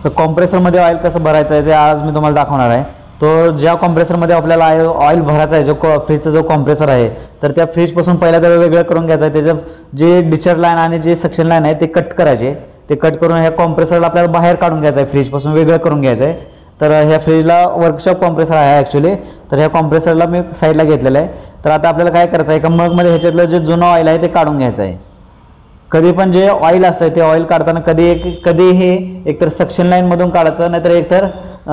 तर कॉम्प्रेसरमध्ये ऑइल कसं भरायचं आहे ते आज मी तुम्हाला दाखवणार आहे। तो ज्या कॉम्प्रेसरमध्ये आपल्याला ऑइल भरायचा आहे, जो फ्रीजचा जो कॉम्प्रेसर आहे, तर त्या फ्रीजपासून पहिला तर वेगळं करून घ्यायचं आहे। त्याचं जे डिस्चार्ज लाईन आणि जे सक्शन लाईन आहे ते कट करायचे। ते कट करून ह्या कॉम्प्रेसरला आपल्याला बाहेर काढून घ्यायचं आहे, फ्रीजपासून वेगळं करून घ्यायचं आहे। तर ह्या फ्रीजला वर्कशॉप कॉम्प्रेसर आहे ॲक्च्युली, तर ह्या कॉम्प्रेसरला मी साईडला घेतलेलं आहे। तर आता आपल्याला काय करायचं आहे, एका मगमध्ये ह्याच्यातलं जे जुनं ऑइल आहे ते काढून घ्यायचं आहे। कधी पण जे ऑइल असतं ते ऑइल काढताना कधी हे एकतर सक्शन लाईनमधून काढायचं, नाहीतर एकतर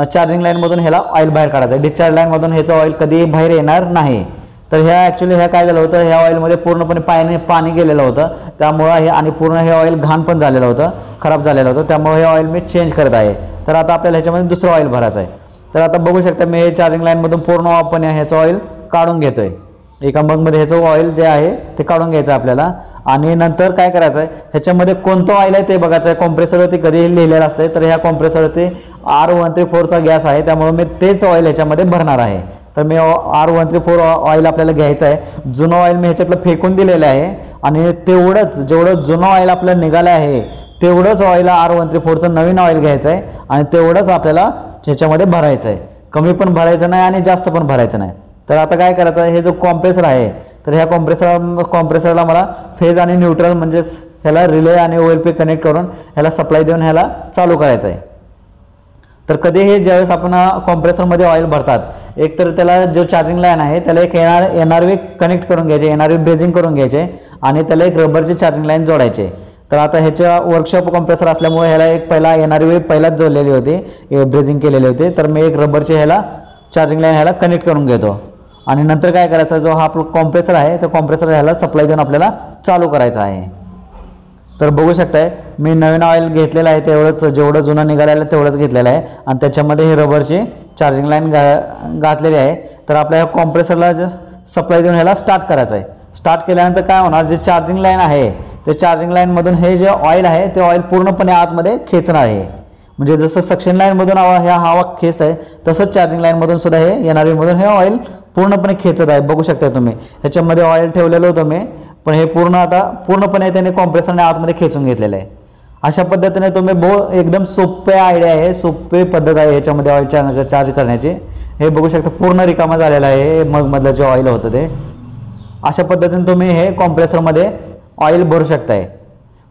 चार्जिंग लाईनमधून ह्याला ऑइल बाहेर काढायचं। डिस्चार्ज लाईनमधून ह्याचं ऑइल कधी बाहेर येणार नाही। तर ह्या ॲक्च्युली ह्या काय झालं होतं, ह्या ऑइलमध्ये पूर्णपणे पाणी गेलेलं होतं, त्यामुळं हे आणि पूर्ण हे ऑइल घाण पण झालेलं होतं, खराब झालेलं होतं, त्यामुळे हे ऑइल मी चेंज करत आहे। तर आता आपल्याला ह्याच्यामध्ये दुसरं ऑइल भरायचं आहे। तर आता बघू शकता मी हे चार्जिंग लाईनमधून पूर्णपणे ह्याचं ऑइल काढून घेतोय। एका मगमध्ये ह्याचं ऑइल जे आहे ते काढून घ्यायचं आपल्याला। आणि नंतर काय करायचं आहे, ह्याच्यामध्ये कोणतं ऑइल आहे ते बघायचं आहे। कॉम्प्रेसरवरती कधीही लिहिलेलं असतं, तर ह्या कॉम्प्रेसरवरती R134चा गॅस आहे, त्यामुळे मी तेच ऑइल ह्याच्यामध्ये भरणार आहे। तर मी R134 ऑइल आपल्याला घ्यायचं आहे। जुनं ऑइल मी ह्याच्यातलं फेकून दिलेलं आहे आणि तेवढंच जेवढं जुनं ऑइल आपलं निघालं आहे तेवढंच ऑइल R134चं नवीन ऑइल घ्यायचं आहे आणि तेवढंच आपल्याला ह्याच्यामध्ये भरायचं आहे। कमी पण भरायचं नाही आणि जास्त पण भरायचं नाही। तर आता काय करायचं आहे, हे जो कॉम्प्रेसर आहे तर ह्या कॉम्प्रेसरला मला फेज आणि न्यूट्रल म्हणजेच ह्याला रिले आणि OLP कनेक्ट करून ह्याला सप्लाय देऊन ह्याला चालू करायचं आहे। तर कधी हे ज्यावेळेस आपण कॉम्प्रेसरमध्ये ऑइल भरतात, एक तर त्याला जो चार्जिंग लाईन आहे त्याला एक NRV कनेक्ट करून घ्यायचे, NRV ब्रेझिंग करून घ्यायचे आणि त्याला एक रबरची चार्जिंग लाईन जोडायचे। तर आता ह्याच्या वर्कशॉप कॉम्प्रेसर असल्यामुळे ह्याला एक पहिला NRV पहिलाच जोडलेली होती, ब्रेझिंग केलेली होती। तर मी एक रबरची ह्याला चार्जिंग लाईन ह्याला कनेक्ट करून घेतो आणि नंतर काय करायचं, जो हा आपला कॉम्प्रेसर आहे तर कॉम्प्रेसर ह्याला सप्लाय देऊन आपल्याला चालू करायचा आहे। तर बघू शकताय मी नवीन ऑइल घेतलेलं आहे तेवढंच, जेवढं जुनं निघालेलं तेवढंच घेतलेलं आहे आणि त्याच्यामध्ये हे रबरची चार्जिंग लाईन घातलेली आहे। तर आपल्या कॉम्प्रेसरला सप्लाय देऊन ह्याला स्टार्ट करायचं आहे। स्टार्ट केल्यानंतर काय होणार, जे चार्जिंग लाईन आहे ते चार्जिंग लाईनमधून हे जे ऑइल आहे ते ऑइल पूर्णपणे आतमध्ये खेचणार आहे। म्हणजे जसं सक्शन लाईनमधून ह्या हवा खेचत आहे तसंच चार्जिंग लाईनमधून सुद्धा हे NRVमधून हे ऑइल पूर्णपणे खेचत आहे। बघू शकता तुम्ही ह्याच्यामध्ये ऑइल ठेवलेलं होतं मी, पण हे पूर्णपणे त्याने कॉम्प्रेसरने आतमध्ये खेचून घेतलेलं आहे। अशा पद्धतीने तुम्ही एकदम सोपे आयडिया आहे, सोपी पद्धत आहे ह्याच्यामध्ये ऑइल चार्ज करण्याची। हे बघू शकता पूर्ण रिकामा झालेलं आहे, हे मगमधलं जे ऑइल होतं ते। अशा पद्धतीने तुम्ही हे कॉम्प्रेसरमध्ये ऑइल भरू शकताय।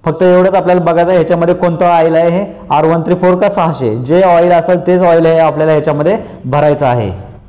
फक्त एवढंच आपल्याला बघायचं आहे ह्याच्यामध्ये कोणतं ऑइल आहे, हे R134 का 600, जे ऑइल असेल तेच ऑइल हे आपल्याला ह्याच्यामध्ये भरायचं आहे।